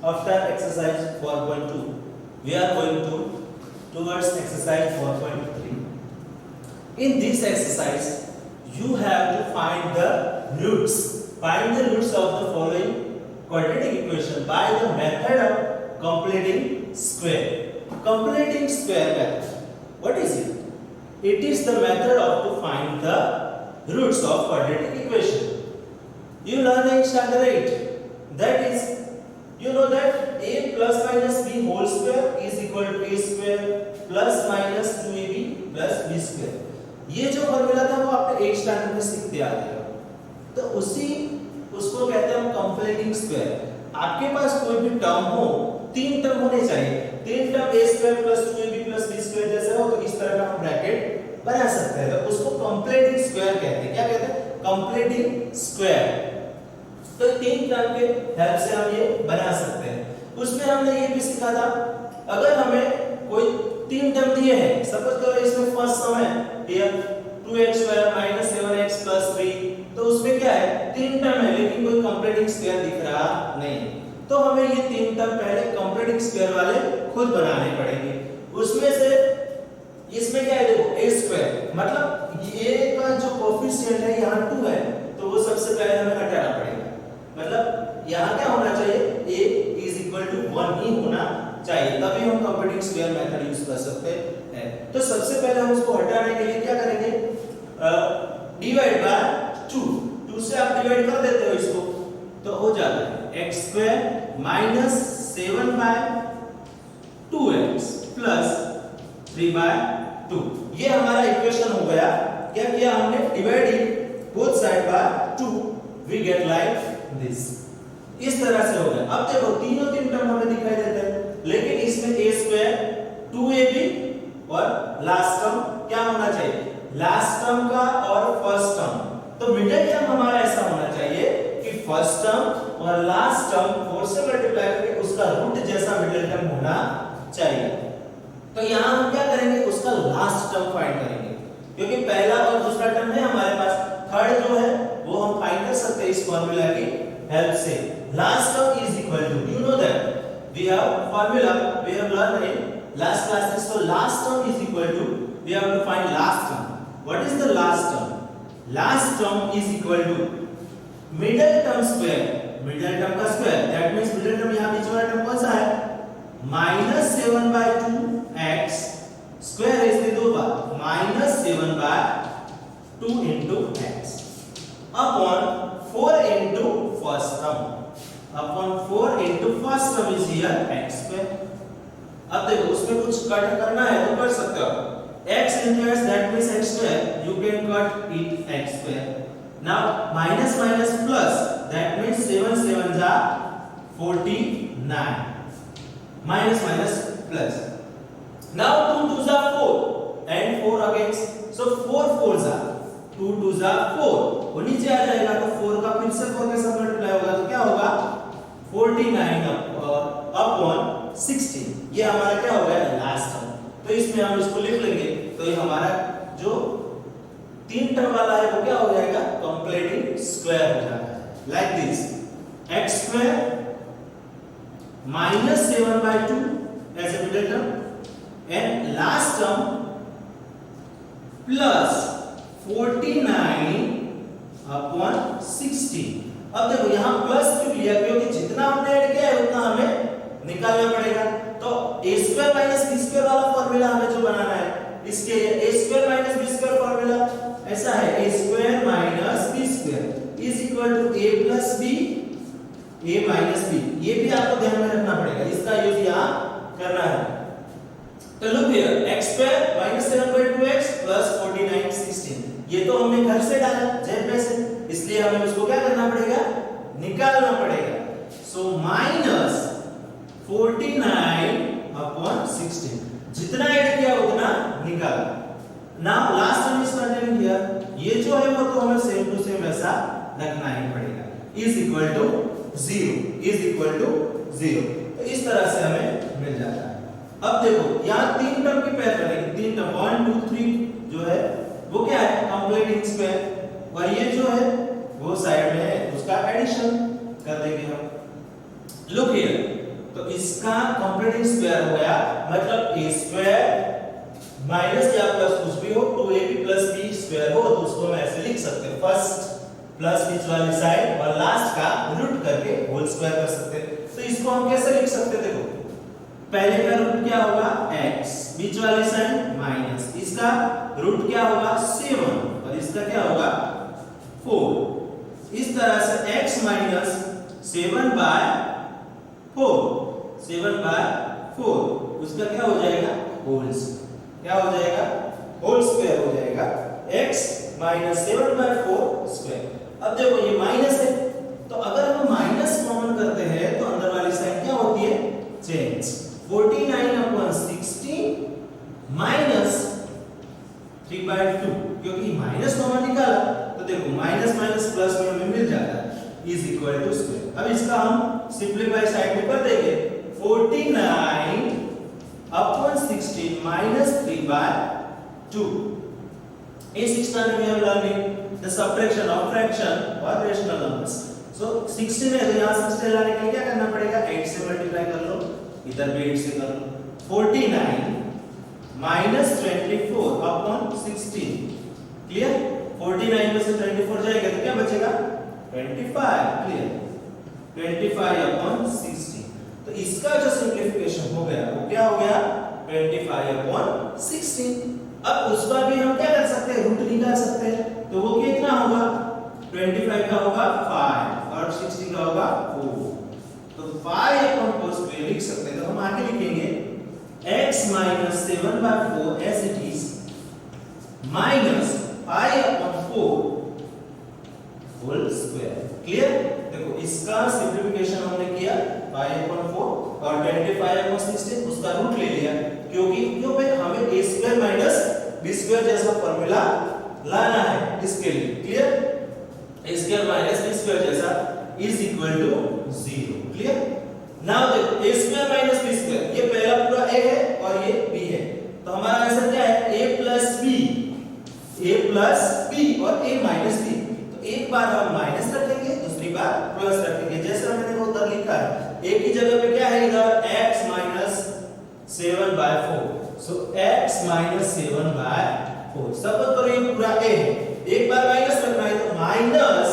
after exercise 4.2 we are going towards exercise 4.3. In this exercise you have to find the roots of the following quadratic equation by the method of completing square. Completing square method, what is it? It is the method of to find the roots of quadratic equation. You learn in standard 8, that is, you know that a plus minus b whole square is equal to a square plus minus 2ab plus b square. ये जो formula था वो आपने 8 standard में सीखते आ रहे हो, तो उसको कहते हैं हम कंप्लीटिंग स्क्वायर. आपके पास कोई भी टर्म हो, 3 टर्म होने चाहिए. 3 term a square plus 2ab plus b square जैसे हो, तो इस तरह का हम ब्रैकेट बना सकते हैं. तो उसको कंप्लीटिंग स्क्वायर कहते हैं. क्या कहते हैं? Completing square. तो 3 टर्म के हेल्प से हम ये बना सकते हैं. उसमें हमने ये भी सीखा था, अगर हमें कोई 3 टर्म दिए हैं, सपोज करो इसमें फर्स्ट सम है here 2x square minus 7x plus 3, तो उसमें क्या है? 3 टर्म है लेकिन कोई कंप्लीटिंग स्क्वायर दिख रहा नहीं. तो हमें ये 3 टर्म पहले कंप्लीटिंग स्क्वायर वाले खुद बनाने पड़ेंगे. उसमें से इसमें क्या है? देखो a स्क्वायर मतलब a का जो कोएफिशिएंट है यहाँ 2 है, तो वो सबसे पहले हमें हटाना पड़ेगा. मतलब यहाँ क्या होना चाहिए? a इज इक्वल टू 1 ही होना चाहिए, तभी हम कंप्लीटिंग स्क्वायर मेथड यूज कर सकते हैं. तो सबसे पहले हम उसको हटाने के लिए क्या करेंगे? डिवाइड बाय 2 से आप डिवाइड कर देते हो इसको, तो हो जाता है x square minus 7 by 2x plus 3 by 2. ये हमारा इक्वेशन हो गया. क्या किया हमने? Divide both side by 2, we get like this. इस तरह से हो गया. अब देखो तीनों टर्म हमें दिखाई देते हैं, लेकिन इसमें a स्क्वायर 2ab और लास्ट टर्म क्या होना चाहिए? लास्ट टर्म का और फर्स्ट टर्म. तो मिडिल टर्म हमारा ऐसा होना चाहिए कि फर्स्ट टर्म और लास्ट टर्म 4 से मल्टीप्लाई करके उसका रूट जैसा मिडिल टर्म होना चाहिए. तो यहां हम क्या करेंगे? उसका लास्ट टर्म फाइंड करेंगे, क्योंकि पहला और दूसरा टर्म है हमारे पास. थर्ड जो है वो हम फाइंड कर सकते हैं इस फार्मूला की हेल्प से. Last term is equal to, you know that we have formula we have learned in last classes. So last term is equal to, we have to find last term. What is the last term? Last term is equal to middle term square, middle term का square. That means middle term यहाँ बीच वाला term कौन सा है? minus 7 by 2x square है, इसलिए 2 बार minus 7 by 2 into x upon 4 into first term. upon 4 into first term is here x square. अब देखो उसमें कुछ कट करना है तो कर सकते हो. x into x, that means x square, you can cut it x square. Now minus minus plus, that means 7 7s are 49. Minus minus plus. Now 2 2s are 4 and 4 again, so 4 4s are 2 2s are 4. वो नीचे आ जाएगा तो 4 का फिर से 4 के साथ multiply होगा तो क्या होगा? 49 अपॉन 16. ये हमारा क्या हो गया? Last term. तो इसमें हम इसको लिख लेंगे, तो ये हमारा जो 3 टर्म वाला है वो क्या हो जाएगा? कंप्लीटिंग स्क्वायर हो जाता है. Like this x square minus 7 by 2 as a middle term and last term plus 49 upon 16. अब देखो यहाँ प्लस क्यों लिया? क्योंकि जितना हमने ऐड किया है उतना हमें निकालना पड़ेगा. तो a square minus b square वाला फॉर्मूला हमें जो बनाना है, इसके लिए a square minus b square formula ऐसा है, a square minus b square is equal to a plus b, a minus b. ये भी आपको ध्यान में रखना पड़ेगा, इसका यूज यहाँ करना है. तो look here x square minus 7 by 2x plus 49 16. ये तो हमने घर से डाला जेड में से, इसलिए हमें उसको क्या करना पड़ेगा? निकालना पड़ेगा. सो माइनस 49 अपॉन 16, जितना ऐड किया उतना निकाला. Now last term is containing here, ये जो है वो तो हमें सेम टू सेम वैसा रखना ही पड़ेगा. Is equal to 0, is equal to 0. तो इस तरह से हमें मिल जाता है. अब देखो यहाँ 3 टर्म की पेयर करेंगे. 3 टर्म 1 2 3 जो है वो क्या है? Completing square. और ये जो है वो साइड में है, उसका एडिशन कर देंगे हम. लुक हियर इसका कंप्लीट स्क्वायर हो गया, मतलब a स्क्वायर माइनस या प्लस कुछ भी हो, 2ab प्लस b स्क्वायर हो, तो उसको हम ऐसे लिख सकते हैं, फर्स्ट प्लस बीच वाली साइड और लास्ट का रूट करके होल स्क्वायर कर सकते हैं। तो इसको हम कैसे लिख सकते हैं, देखो पहले का रूट क्या होगा x, बीच वाली साइड माइनस, इसका रूट क्या होगा 7 और इसका क्या होगा 4। इस तरह से x माइनस 7 बाय 4 उसका क्या हो जाएगा होल स्क्वायर, क्या हो जाएगा होल स्क्वायर हो जाएगा x माइनस 7 बाय 4 स्क्वायर। अब देखो ये माइनस है, तो अगर हम माइनस कॉमन करते हैं तो अंदर वाली साइड क्या होती है चेंज, 49/16 माइनस 3/2, क्योंकि माइनस कॉमन निकाला तो देखो माइनस माइनस प्लस में हमें मिल जाता है, इज इक्वल टू स्क्वायर। अब इसका हम सिंपलीफाई साइड में कर देंगे, 49/16 माइनस 3/2। इस स्टैंडर्ड में हम learning the subtraction of fraction और रेशनल नंबर्स। सो 16 है तो यहां 16 लाने के लिए क्या करना पड़ेगा, 8 से मल्टीप्लाई कर लो, इधर भी 8 से कर लो, 49 माइनस 24/16, क्लियर। 49 में से 24 जाएगा तो क्या बचेगा 25, क्लियर, 25/16। तो इसका जो सिंपलीफिकेशन हो गया वो क्या हो गया 25/16। अब उसका भी हम क्या कर सकते हैं, रूट निकाल सकते हैं, तो वो कितना होगा 25 का होगा 5 और 16 का होगा 4, तो 5/4 लिख सकते हैं। तो हम आगे लिखेंगे x minus 7/4 as it is minus 5/4 whole square, clear. देखो इसका सिंपलीफिकेशन हमने किया 5/4 और 25/16 उसका रूट ले लिया, क्योंकि क्यों भाई हमें a square minus b square जैसा फार्मूला लाना है इसके लिए, clear. a square minus b square जैसा is equal to 0, clear. Now देखो a square minus b square, ये पहला पूरा a है और ये b है, तो हमारा आंसर क्या है a प्लस b और a माइनस b। तो एक बार हम माइनस रखेंगे, दूसरी बार प्लस रखेंगे, जैसे हमने देखो उधर लिखा है a की जगह पे क्या है इधर x माइनस 7/4, सो x माइनस 7/4। सपोज करो ये पूरा a है, एक बार माइनस रखना है तो माइनस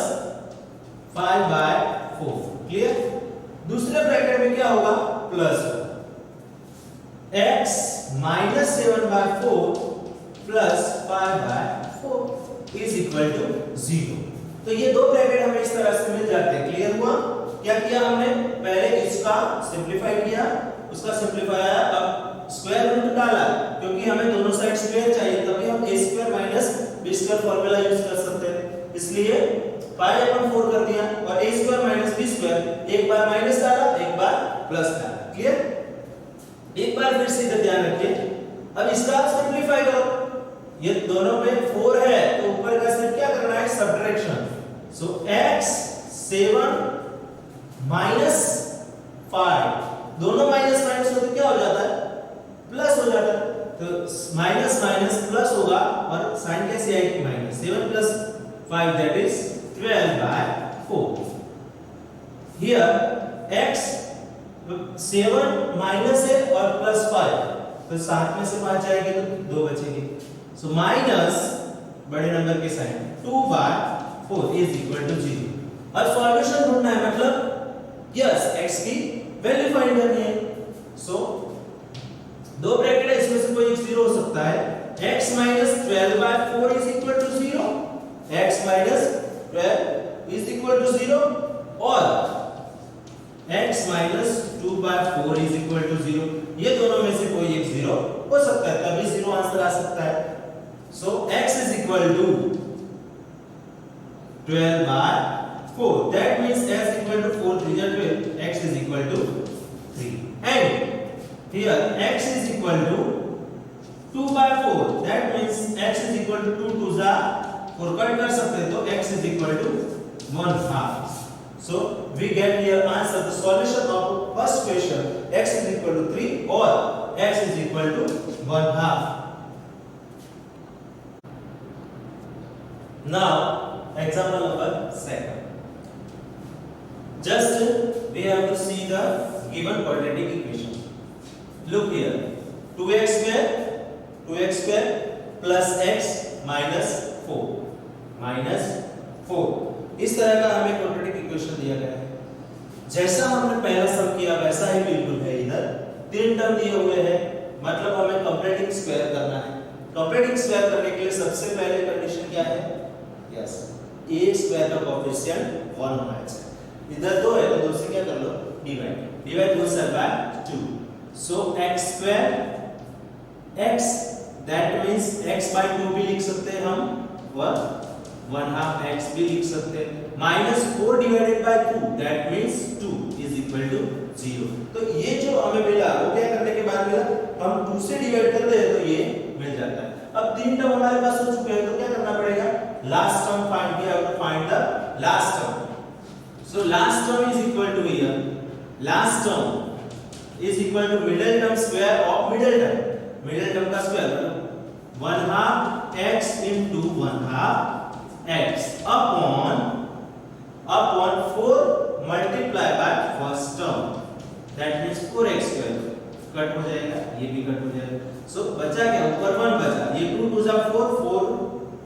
5/4, क्लियर। दूसरे ब्रैकेट में क्या होगा plus x minus 7/4 plus 5/4 is equal to 0। तो ये दो ब्रैकेट हमें इस तरह से मिल जाते हैं, क्लियर हुआ। क्या किया हमने, पहले इसका सिंपलीफाई किया, उसका सिंपलीफाई आया, अब स्क्वायर रूट डाला, क्योंकि हमें दोनों साइड स्क्वायर चाहिए, तभी हम a square minus b square formula use कर सकते हैं, इसलिए 5/4 कर दिया और a square minus b square, एक बार माइनस डाला एक बार प्लस डाला, क्लियर। एक बार फिर से इधर ध्यान रखिए, अब इसका सिंपलीफाई करो, ये दोनों में 4 है तो ऊपर का सिर्फ क्या करना है सब्ट्रैक्शन, सो x 7 माइनस 5, दोनों माइनस माइनस होते क्या हो जाता है प्लस हो जाता है, तो माइनस माइनस प्लस होगा और साइन कैसे आएगी minus, 7 plus 5 that is 12/4। Here x 7 minus है और प्लस 5, तो 7 में से 5 जाएंगे तो 2 बचेंगे, सो माइनस बड़े नंबर के साइन 2/4 इज इक्वल टू 0। अब सॉल्यूशन ढूंढना है, मतलब यस x की वैल्यू फाइंड करनी है, सो दो ब्रैकेट है इसमें से कोई एक 0 हो सकता है, x minus 12/4 is equal to 0, x minus 12 is equal to 0 और x minus 2/4 is equal to 0, ये दोनों में से कोई एक 0 हो सकता है, तभी 0 आंसर आ सकता है। So x is equal to 12/4, that means x equal to 4 3 is 12, x is equal to 3, and here x is equal to 2/4, that means x is equal to 2 2 जा 4 कट कर सकते हैं, तो x is equal to 1/2। So we get here answer, the solution of first question, x is equal to 3 or x is equal to 1/2। Now example number 2, just we have to see the given quadratic equation. Look here, 2x square plus x minus 4 इस तरह का हमें quadratic equation दिया गया है। जैसा हमने पहला सम किया वैसा ही बिल्कुल है। इधर 3 टर्म दिए हुए हैं, मतलब हमें कंप्लीटिंग स्क्वायर करना है। कंप्लीटिंग स्क्वायर करने के लिए सबसे पहले कंडीशन क्या है? यस, a स्क्वायर का कोएफिशिएंट 1 होना चाहिए। इधर 2 है तो 2 से क्या कर लो? डिवाइड 2 से by 2। So x square x that means x by 2 भी लिख सकते हैं हम, 1/2 x भी लिख सकते हैं, minus 4 divided by 2 that means 2 is equal to 0। तो ये जो हमें मिला वो क्या करने के बाद मिला, हम 2 से डिवाइड कर दे तो ये मिल जाता है। अब 3 टर्म हमारे पास हो चुके हैं तो क्या करना पड़ेगा? Last term find, we have to find the last term. So last term is equal to here, last term is equal to middle term square of middle term का स्क्वायर, मतलब 1/2 x into 1/2 x upon 4 multiply by first term that means 4x square cut हो जाएगा, ये भी cut हो जाएगा। सो बचा क्या? ऊपर 1 बचा, ये 2 2 जा 4 4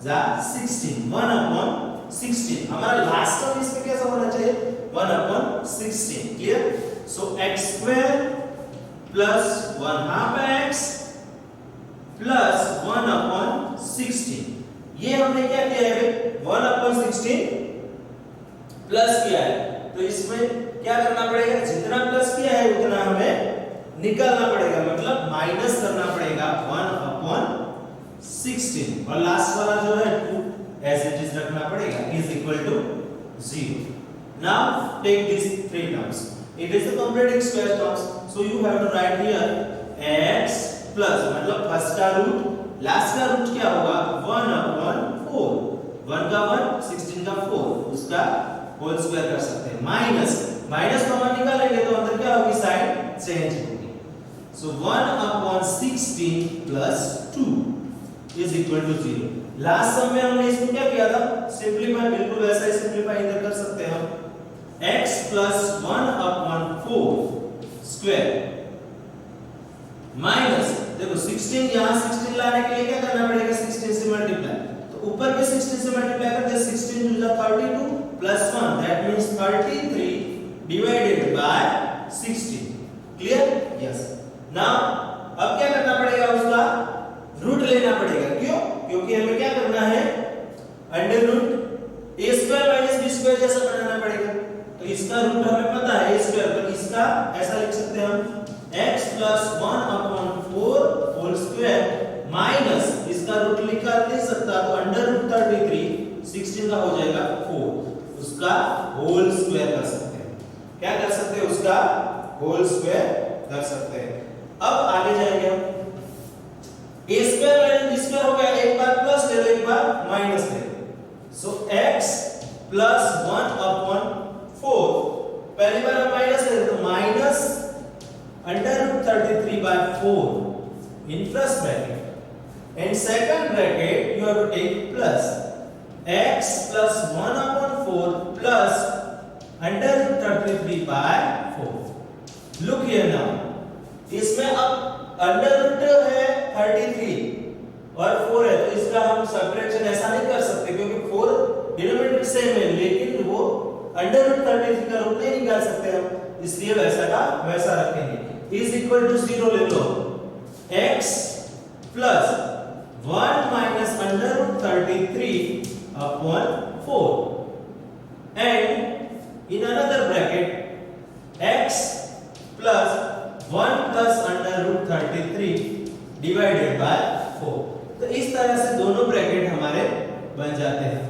जा 16 1/16। हमारा लास्ट टर्म इसमें कैसा होना चाहिए? 1/16। क्लियर? सो x square plus 1/2 x plus 1/16। ये हमने क्या किया है? 1/16 प्लस किया है, तो इसमें क्या करना पड़ेगा? जितना प्लस किया है उतना हमें निकालना पड़ेगा, मतलब माइनस करना पड़ेगा 1/16, और लास्ट वाला जो है 2 एज इट इज रखना पड़ेगा, is equal to 0। Now take this 3 terms, it is the completing square terms, so you have to write here x plus, मतलब फर्स्ट का रूट, लास्ट का रूट क्या होगा? 1/4, 1 का 1 16 का 4, उसका होल स्क्वायर कर सकते हैं। माइनस कॉमन निकालेंगे तो अंदर क्या होगी? साइन चेंज होगी। So 1/16 plus 2 is equal to 0। Last sum में हमने इसको क्या किया था? सिंपलीफाई, बिल्कुल वैसा ही सिंपलीफाई इधर कर सकते हैं हम। x प्लस 1/4 स्क्वायर माइनस, देखो 16, यहां 16 लाने के लिए क्या करना पड़ेगा? 16 से मल्टीप्लाई, तो ऊपर के 16 से मल्टीप्लाई करते 16 2 32 plus 1 that means 33 divided bye 16। Clear? Yes. Now अब क्या करना पड़ेगा? उसका रूट लेना पड़ेगा। क्यों? क्योंकि हमें क्या करना है? Under root a square minus b square जैसा बनाना पड़ेगा। तो इसका रूट हमें पता है a स्क्वायर, तो इसका ऐसा लिख सकते हैं हम x plus 1/4 whole square minus, इसका रूट लिखा नहीं सकता तो अंडर रूट 33 16 का हो जाएगा 4, उसका होल स्क्वायर कर सकते हैं। क्या कर सकते हैं? उसका होल स्क्वायर कर सकते हैं। अब आगे जाएंगे हम, a square minus b square हो गया, एक बार प्लस ले लो, एक बार माइनस ले लो। सो x plus 1/4, पहली बार हम माइनस ले तो minus under root 33/4 in first bracket, and second bracket you have to take plus x plus 1/4 plus under root 33/4। look here now, इसमें अब under root है 33 और 4 है, तो इसका हम सब्ट्रैक्शन ऐसा नहीं कर सकते क्योंकि 4 डिनोमिनेटर सेम है, लेकिन वो under root 33 का रूट नहीं निकाल सकते हम, इसलिए वैसा का वैसा रखेंगे। is equal to 0 ले लो, x plus 1 minus under root 33/4 and in another bracket x plus 1 plus under root 33 divided by 4। तो इस तरह से दोनों ब्रैकेट हमारे बन जाते हैं,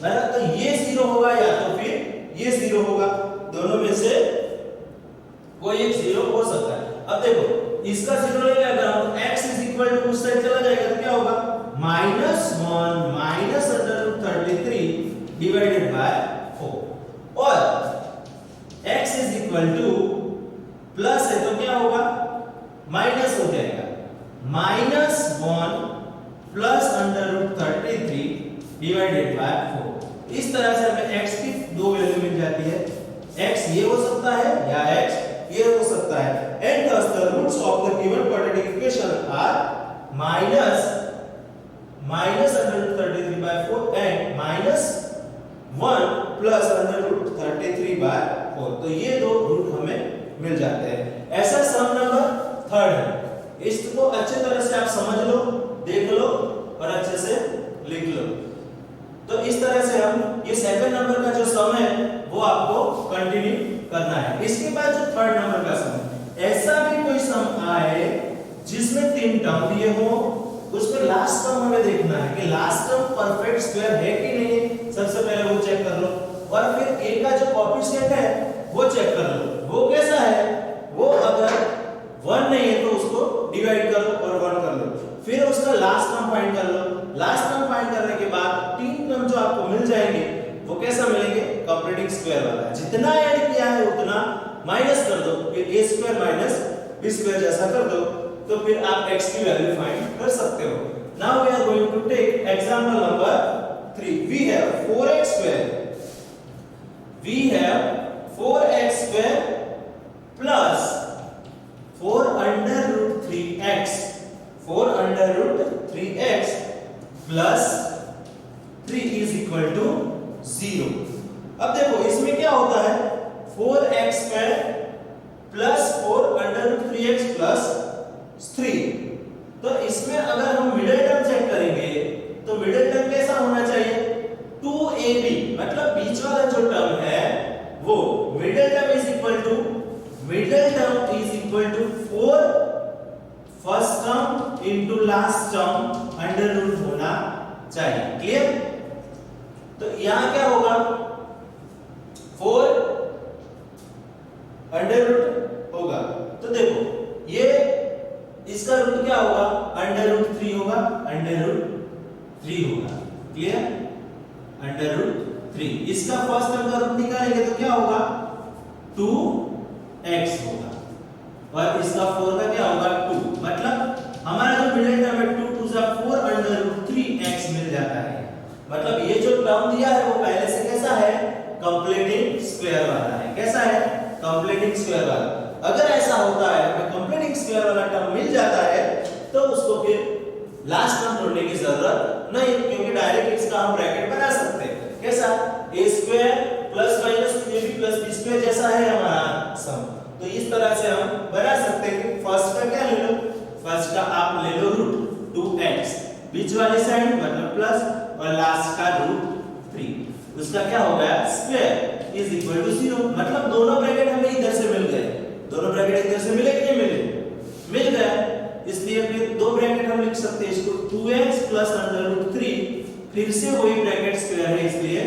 बराबर? तो ये 0 होगा या तो फिर ये 0 होगा, दोनों में से कोई एक 0 हो सकता है। अब देखो इसका 0 ले लिया अगर हम, तो x इज इक्वल टू उस साइड चला जाएगा तो क्या होगा? -1 minus under root 33 divided by 4, और x is equal to plus है तो क्या होगा? माइनस हो जाएगा, -1 plus under root 33 divided by 4। इस तरह से हमें x की दो वैल्यू मिल जाती है, x ये हो सकता है या x ये हो सकता है। सकता है। And thus the roots of the given quadratic equation are minus under root 33 by 4 and minus 1 plus under root 33 by 4। तो ये दो रूट हमें मिल जाते हैं। ऐसा सम नंबर थर्ड है। इसको अच्छे तरह से आप समझ लो, देख लो और अच्छे से लिख लो। तो इस तरह से हम ये सेकंड नंबर का जो सम है वो आपको कंटिन्यू करना है। इसके बाद जो थर्ड नंबर का सम है, ऐसा भी कोई सम आए जिसमें 3 टर्म दिए हो, उसमें लास्ट टर्म हमें देखना है कि लास्ट टर्म परफेक्ट स्क्वायर है कि नहीं। सबसे पहले वो चेक कर लो और फिर a का जो कोएफिशिएंट है वो चेक कर लो। वो कैसा है, वो अगर 1 नहीं है तो उसको डिवाइड करो और 1 कर लो। फिर उसका लास्ट टर्म फाइंड कर लो। लास्ट टर्म फाइंड करने के बाद 3 टर्म जो आपको मिल जाएंगे वो कैसा मिलेंगे, कंप्लीटिंग स्क्वायर वाला। जितना ऐड किया है उतना माइनस कर दो, फिर a square minus b square जैसा कर दो, तो फिर आप x की वैल्यू फाइंड कर सकते हो। Now we are going to take example number 3। We have 4x square plus 4 under root 3x plus 3 is equal to 0। अब देखो इसमें क्या होता है, 4x square plus 4 under root 3x plus 3। तो इसमें अगर हम मिडिल टर्म चेक करेंगे तो मिडिल टर्म कैसा होना चाहिए, 2ab, मतलब बीच वाला जो टर्म है वो middle term is equal to 4 first term into last term under root होना चाहिए। क्लियर? तो यहां क्या होगा, 4 अंडर रूट होगा, तो देखो ये इसका रूट क्या होगा, अंडर रूट 3 होगा, अंडर रूट 3 होगा। क्लियर? Under root 3। इसका फर्स्ट टर्म का रूट निकालेंगे तो क्या होगा, 2x होगा और इसका 4 का क्या होगा, 2। मतलब हमारा जो मिडिल टर्म है 2 2 4 अंडर रूट 3x मिल जाता है। मतलब ये जो टर्म दिया है वो पहले से कैसा है, कंप्लीटिंग स्क्वायर वाला है। कैसा है, कंप्लीटिंग स्क्वायर वाला। अगर ऐसा होता है हमें कंप्लीटिंग स्क्वायर वाला टर्म मिल जाता है तो उसको फिर लास्ट टर्म ढूंढने की जरूरत नहीं, क्योंकि डायरेक्ट इसका हम ब्रैकेट बना सकते हैं। कैसा, a square plus minus 2ab plus b square जैसा है हमारा सम। तो इस तरह से हम बना सकते हैं कि फर्स्ट का क्या ले लो, फर्स्ट का आप ले लो रूट 2x, बीच वाली साइड मतलब प्लस और लास्ट का रूट 3, उसका क्या हो गया, स्क्वायर इज इक्वल टू 0। मतलब दोनों ब्रैकेट हमें इधर से मिल गए। दोनों ब्रैकेट इधर से मिले कि नहीं मिले, मिल गए। इसलिए फिर दो ब्रैकेट हम लिख सकते हैं इसको, 2x प्लस अंडर रूट 3, फिर से वही ब्रैकेट स्क्वायर है इसलिए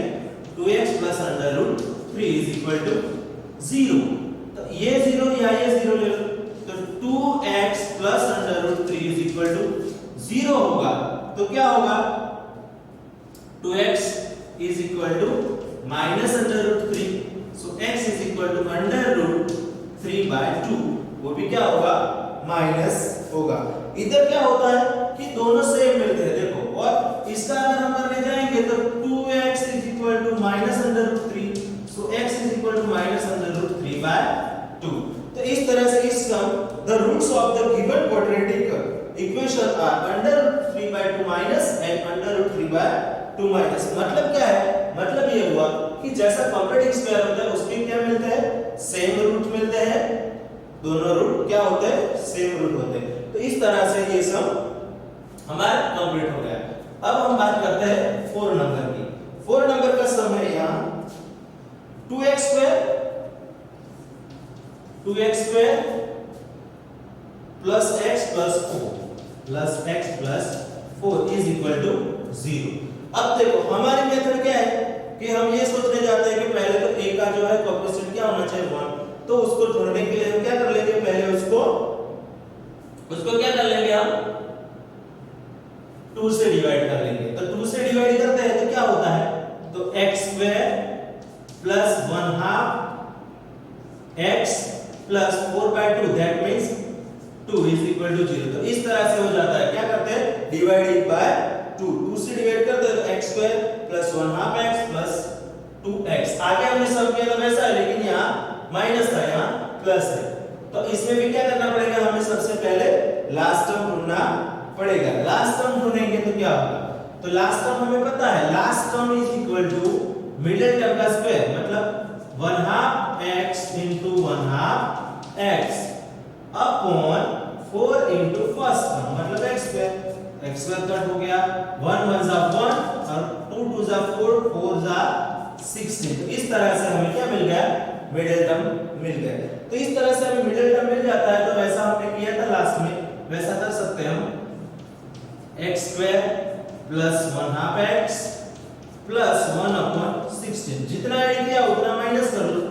2x plus under root 3 is equal to 0। तो ये 0 या ये 0 ले लो, तो 2x plus under root 3 is equal to 0 होगा। तो क्या होगा, 2x is equal to minus under root 3, so x is equal to under root 3 by 2, वो भी क्या होगा, माइनस होगा। इधर क्या होता है कि दोनों सेम मिलते हैं, देखो। और इसका अगर हम करने जाएंगे तो 2x is equal to minus under root 3, so x is equal to minus under root 3 by 2। तो इस तरह से इस sum the roots of the given quadratic equation are under root 3 by 2 minus and under root 3 by 2 minus. मतलब क्या है, मतलब ये हुआ कि जैसा कंप्लीटिंग स्क्वायर होता है उसमें क्या मिलते हैं, सेम रूट मिलते हैं। दोनों रूट क्या होते हैं, सेम रूट होते हैं। तो इस तरह से ये सम हमारा कंप्लीट हो गया। अब हम बात करते हैं 4 नंबर की। 4 नंबर का सम है यहाँ 2x square plus x plus 4 is equal to 0। अब देखो हमारी मेथड क्या है कि हम ये सोचने जाते हैं कि पहले तो a का जो है कोएफिशिएंट क्या होना चाहिए, 1। तो उसको ढूंढने के लिए हम क्या कर लेंगे, पहले उसको क्या कर लेंगे, हम 2 से डिवाइड कर लेंगे। तो 2 से डिवाइड करते हैं तो क्या होता है, तो x square plus 1/2 x plus 4/2, that means 2 is equal to 0। तो इस तरह से हो जाता है, क्या करते हैं, डिवाइडेड बाय 2। 2 से डिवाइड करते हैं तो x square plus 1/2 x plus 2x। आगे हमने सम किया था वैसा है, लेकिन यहाँ माइनस था, यहाँ प्लस है। तो इसमें भी क्या करना पड़ेगा, हमें सबसे पहले लास्ट टर्म ढूंढना पड़ेगा। लास्ट टर्म ढूंढेंगे तो क्या होगा, तो लास्ट टर्म हमें पता है, last term is equal to middle term का स्क्वायर, मतलब 1/2 x into 1/2 x upon 4 into first term मतलब x square. x square cut हो गया, 1 1 जा 1 और 2 2 जा 4 4 जा 16। तो इस तरह से हमें क्या मिल गया, मिडिल टर्म मिल गया। तो इस तरह से हमें मिडिल टर्म मिल जाता है। तो वैसा हमने किया था लास्ट में, वैसा कर सकते हैं हम, x square plus 1/2 x plus 1/16, जितना ऐड किया उतना माइनस कर लो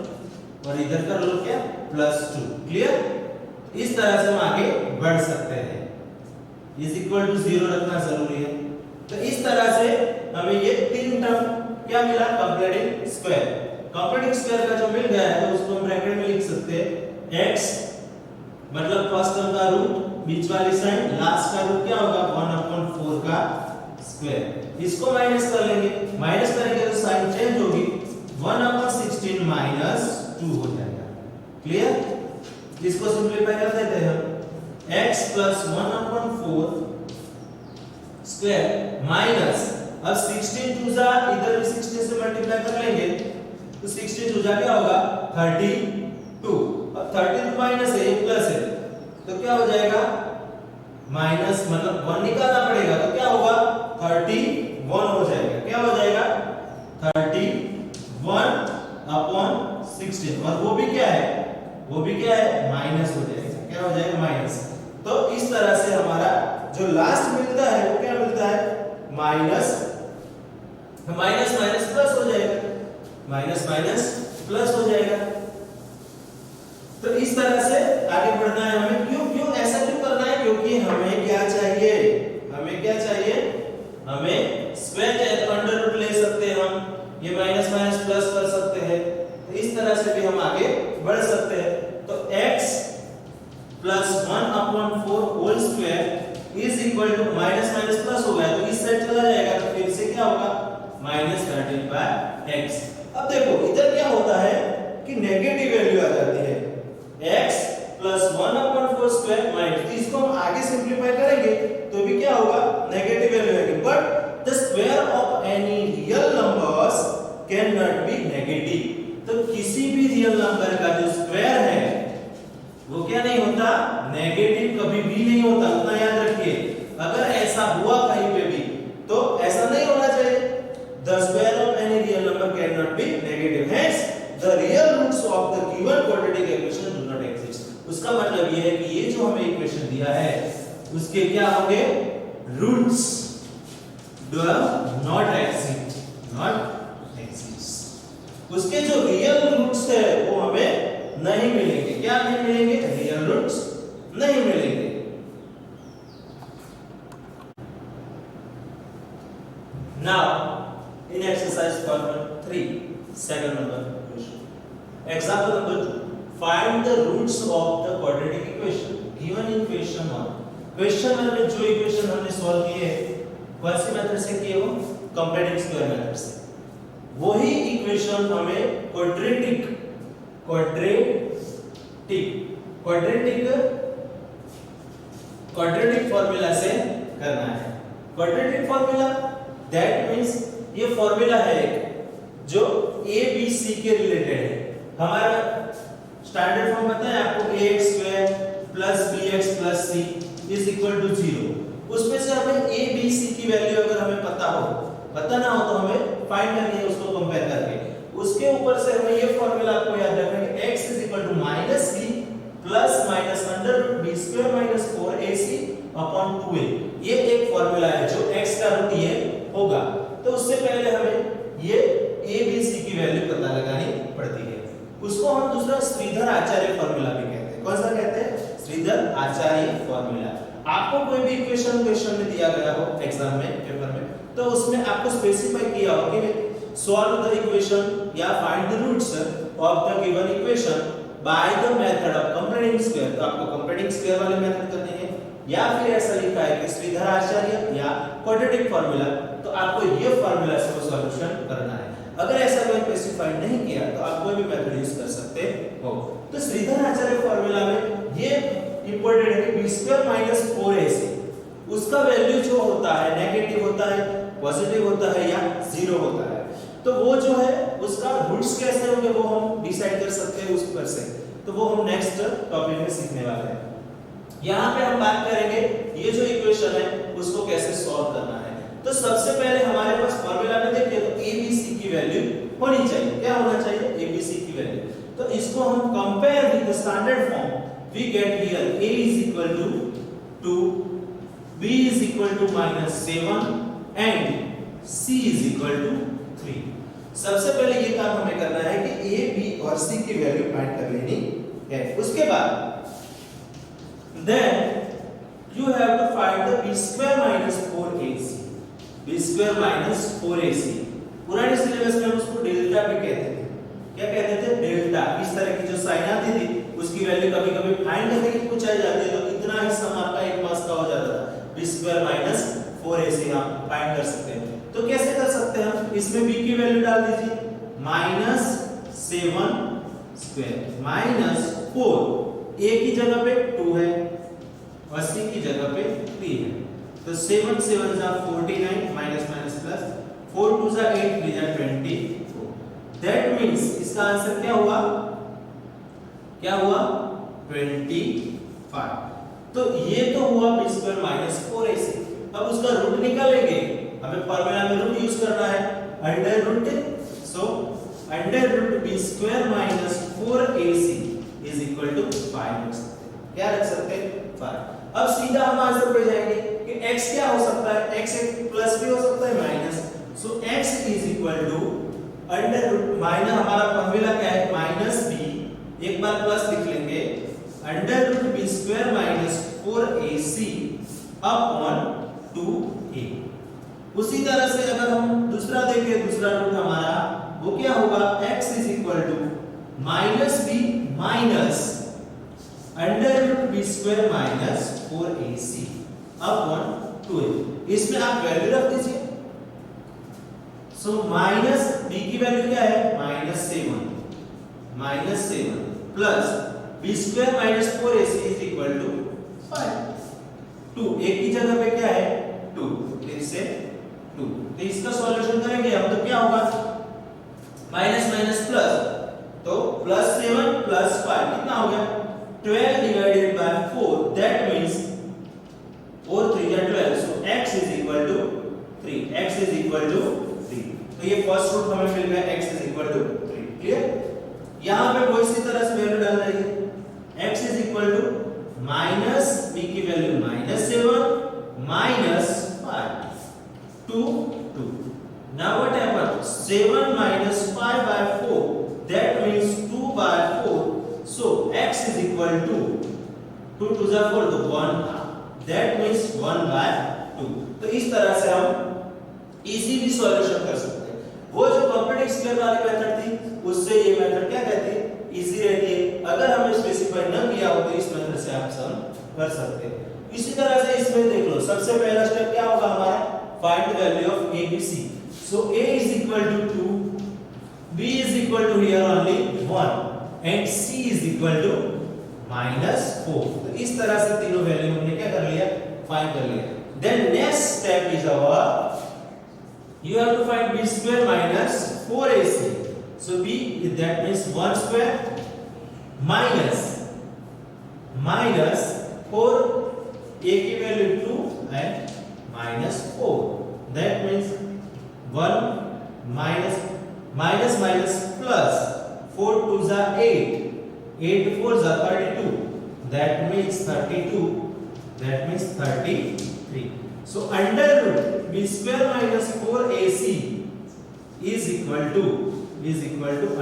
और इधर कर लो क्या, +2। क्लियर? इस तरह से हम आगे बढ़ सकते हैं। इज इक्वल टू 0 रखना जरूरी है। तो इस तरह से हमें ये तीन टर्म क्या मिला, कंप्लीटिंग स्क्वायर। कंप्लीटिंग स्क्वायर का जो मिल गया है तो उसको हम ब्रैकेट में लिख सकते हैं, x मतलब फर्स्ट टर्म का रूट, बीच वाली साइड, लास्ट का रूट क्या होगा, 1/4 का स्क्वायर। इसको माइनस कर लेंगे, माइनस करेंगे तो साइन चेंज होगी, 1/16 माइनस 2 हो जाएगा। क्लियर? इसको सिंपलीफाई कर देते हैं हम, x प्लस 1/4 स्क्वायर माइनस, अब 16 2 जा, इधर भी 16 से मल्टीप्लाई कर लेंगे तो 16 2 जा क्या होगा, 32। अब 32 माइनस है, ये प्लस है, तो क्या हो जाएगा, माइनस मतलब 1 निकालना पड़ेगा, तो क्या होगा, 31 हो जाएगा। क्या हो जाएगा, 31/16, और वो भी क्या है, वो भी क्या है, माइनस हो जाएगा। क्या हो जाएगा, माइनस। तो इस तरह से हमारा जो लास्ट मिलता है वो क्या मिलता है, माइनस माइनस माइनस प्लस हो जाएगा, माइनस माइनस प्लस हो जाएगा। तो इस तरह से आगे बढ़ना है हमें। क्यों ऐसा क्यों करना है, क्योंकि हमें क्या चाहिए, हमें क्या चाहिए, हमें स्क्वायर चाहे तो अंडर रूट ले सकते हैं हम, ये माइनस माइनस प्लस कर सकते हैं। तो इस तरह से भी हम आगे बढ़ सकते हैं। तो x plus 1/4 whole square is equal to, minus minus plus हो गया तो इस साइड चला जाएगा, तो फिर से क्या होगा, -13/x। अब देखो इधर क्या होता है कि नेगेटिव वैल्यू आ जाती है, x प्लस 1/4 स्क्वायर माइनस, इसको हम आगे सिंपलीफाई करेंगे तो भी क्या होगा, नेगेटिव वैल्यू आएगी। But the square of any real numbers can not be negative. तो किसी भी रियल नंबर का जो स्क्वायर है वो क्या नहीं होता, नेगेटिव कभी भी नहीं होता, उतना याद रखिए। अगर ऐसा हुआ कहीं पे भी तो ऐसा नहीं होना चाहिए। The square of any real number cannot be negative. Hence, the real roots of the given quadratic equation do not exist. उसका मतलब ये है कि ये जो हमें इक्वेशन दिया है उसके क्या होंगे, roots do not exist, not exist। उसके जो रियल रूट्स है वो हमें नहीं मिलेंगे। क्या नहीं मिलेंगे, रियल रूट्स नहीं मिलेंगे। Now in exercise problem 3, second number question, example number 2, find the roots of the quadratic equation given in question 1। Question में जो इक्वेशन हमने सॉल्व किए कौन सी मेथड से किए, वो कंप्लीटिंग स्क्वायर मेथड से। वही इक्वेशन हमें क्वाड्रेटिक फॉर्मूला से करना है। क्वाड्रेटिक फॉर्मूला दैट मींस ये फॉर्मूला है एक जो a b c के रिलेटेड है। हमारा स्टैंडर्ड फॉर्म पता है आपको, ax² plus bx plus c is equal to 0। उसमें से हमें a b c की वैल्यू अगर हमें पता ना हो तो हमें फाइंड करनी है उसको कंपेयर करके। उसके ऊपर से हमें ये फॉर्मूला आपको याद रखना है, x is equal to minus b plus minus under root b square minus 4ac upon 2a। ये एक फॉर्मूला है जो x का रूट ये होगा। तो उससे पहले हमें ये a b c की वैल्यू पता लगानी पड़ती है। उसको हम दूसरा श्रीधर आचार्य फॉर्मूला भी कहते हैं। कौन सा कहते हैं, श्रीधर आचार्य फॉर्मूला। आपको कोई भी इक्वेशन क्वेश्चन में दिया गया हो एग्जाम में, पेपर में, तो उसमें आपको स्पेसिफाई किया हो कि सॉल्व द इक्वेशन या find the roots of the given equation by the method of completing square. तो आपको कंप्लीटिंग स्क्वायर वाले मेथड करनी है, या फिर ऐसा लिखा है कि श्रीधर आचार्य या क्वाड्रेटिक फॉर्मूला, तो आपको ये फॉर्मूला से सॉल्यूशन करना है। अगर ऐसा कोई स्पेसिफाई नहीं किया तो आप कोई भी मेथड यूज कर सकते हो। तो श्रीधर आचार्य फॉर्मूला में बी स्क्वायर माइनस 4ac उसका वैल्यू जो होता है नेगेटिव होता है, पॉजिटिव होता है या जीरो होता है, तो वो जो है उसका रूट्स कैसे होंगे वो हम डिसाइड कर सकते हैं उस पर से। तो वो हम नेक्स्ट टॉपिक में सीखने वाले हैं। यहाँ पे हम बात करेंगे ये जो इक्वेशन है उसको कैसे सॉल्व करना है। तो सबसे पहले हमारे पास फॉर्मूला में देखिए तो ABC की वैल्यू होनी चाहिए। क्या होना चाहिए? ABC की वैल्यू। तो इसको हम compare with the standard form we get here A is equal to 2, B is equal to -7 and C is equal to 3। सबसे पहले ये काम हमें करना है कि A, B और C की वैल्यू फाइंड कर लेनी है। उसके बाद then you have to find the b square minus 4ac। b square minus 4ac पुराने सिलेबस में हम उसको डेल्टा भी कहते थे। क्या कहते थे? डेल्टा। इस तरह की जो साइन आती थी उसकी वैल्यू कभी-कभी फाइंड करने की पूछाई जाती है, तो इतना ही सम आपका एक मार्क्स का हो जाता था। b square minus 4ac आप फाइंड कर सकते हैं। तो कैसे कर सकते हैं हम? इसमें b की वैल्यू डाल दीजिए -7 स्क्वायर माइनस 4, a की जगह पे 2 है और c की जगह पे 3 है। तो 7 7 जा 49 माइनस माइनस प्लस 4 2 जा 8 3 जा 24। दैट मींस इसका आंसर क्या हुआ? क्या हुआ? 25। तो ये तो हुआ b स्क्वायर माइनस 4ac। अब उसका रूट निकालेंगे, हमें फार्मूला में रूट यूज करना है, under root. So under root b square minus 4ac is equal to 5। क्या रख सकते हैं? 5। अब सीधा हम आंसर पे जाएंगे कि x क्या हो सकता है? x एक प्लस भी हो सकता है minus. So x is equal to under root minus, हमारा फार्मूला क्या है? माइनस b, एक बार प्लस लिख लेंगे, under root b square minus 4ac upon 2a। उसी तरह से अगर हम दूसरा देखें, दूसरा रूट हमारा वो क्या होगा? x is equal to minus b minus under root b square minus 4ac upon 2a। इसमें आप वैल्यू रख दीजिए। सो माइनस b की वैल्यू क्या है? -7 plus b square minus 4ac is equal to 5। 2 a की जगह पे क्या है? 2, फिर से 2। तो इसका सॉल्यूशन करेंगे हम तो क्या होगा? माइनस माइनस प्लस, तो +7 + 5 कितना हो गया? 12 divided by 4, that means 4 3 या 12, so x is equal to 3। x is equal to 3। तो ये फर्स्ट रूट हमें मिल गया, x is equal to 3। Clear? यहां पे कोई सी तरह से वैल्यू डाल देंगे, x is equal to minus b की value -7 minus 5 2 2। now what happens? 7 minus 5 by 4, that means 2 by 4। So x is equal to 2 2 जा 4 तो 1, that means 1 by 2। तो इस तरह से हम इजीली सॉल्यूशन कर सकते हैं। वो जो कॉम्प्लेक्स स्क्वायर वाली मेथड थी उससे ये मेथड क्या कहती है? इजी रहती है। अगर हमने स्पेसिफाई न किया हो तो इस मेथड से आप सम कर सकते हैं। इसी तरह से इसमें देख लो, सबसे पहला स्टेप क्या होगा हमारा? Find the value of ABC। So a is equal to 2, b is equal to here only 1 and c is equal to -4। तो इस तरह से तीनों वैल्यू हमने क्या कर लिया? फाइंड कर लिया। Then next step is our you have to find b square minus 4ac। So b, that means 1 square minus 4, a की value 2 and -4, that means 1 minus plus 4 2 जा 8 8 4 जा 32, that means 32, that means 33। so under root b square minus 4ac is equal to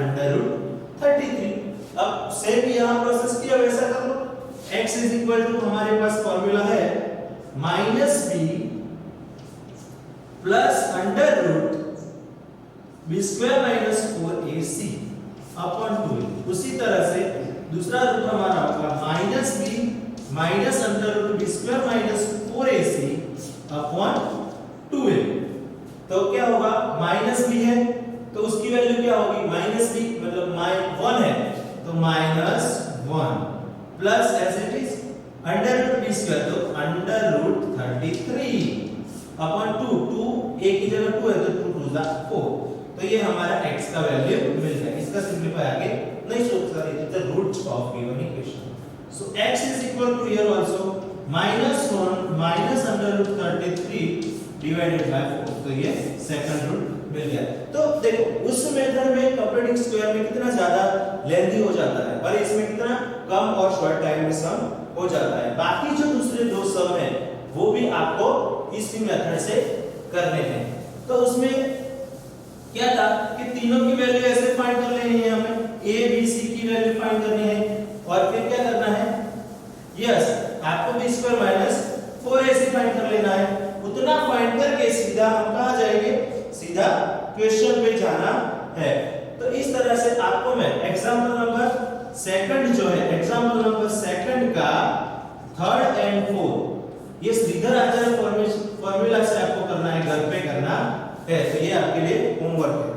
under root 33। अब same यहां process किया वैसा कर लो। x is equal to हमारे पास फॉर्मूला है -b plus under root b square minus 4ac upon 2। उसी तरह से दूसरा रूट हमारा होगा -b minus under root b square minus 4ac upon 2a। तो क्या होगा? -b है तो उसकी वैल्यू क्या होगी? -b मतलब -1 है तो -1 plus as it is under root B square तो अंडर रूट 33 अपॉन 2, 2 a की जगह 2 है तो 2 2 4, तो ये हमारा x का वैल्यू मिल गया। इसका सिंपलीफाई आगे नहीं सोच सकते, it is the root of given equation. So x is equal to here also -1 minus under root 33 divided by 4, तो ये सेकंड रूट मिल गया। तो देखो उस मेथड में कंप्लीटिंग स्क्वायर में कितना ज्यादा लेंथी हो जाता है और इसमें कितना कम और शॉर्ट टाइम में सम हो जाता है। बाकी जो दूसरे दो सम है वो भी आपको इसी मेथड से करने हैं। तो उसमें क्या था कि तीनों की वैल्यू ऐसे फाइंड कर लेनी है, हमें a b c की वैल्यू फाइंड करनी है और फिर क्या करना है, यस आपको b square minus 4ac find कर लेना है। उतना फाइंड करके सीधा हम कहां जाएंगे, सीधा क्वेश्चन पे जाना है। तो इस तरह से आपको मैं एग्जांपल नंबर सेकंड जो है, एग्जांपल नंबर सेकंड का थर्ड एंड फोर्थ ये श्रीधर आचार्य फॉर्मूला से आपको करना है, घर पे करना है। तो ये आपके लिए होमवर्क है।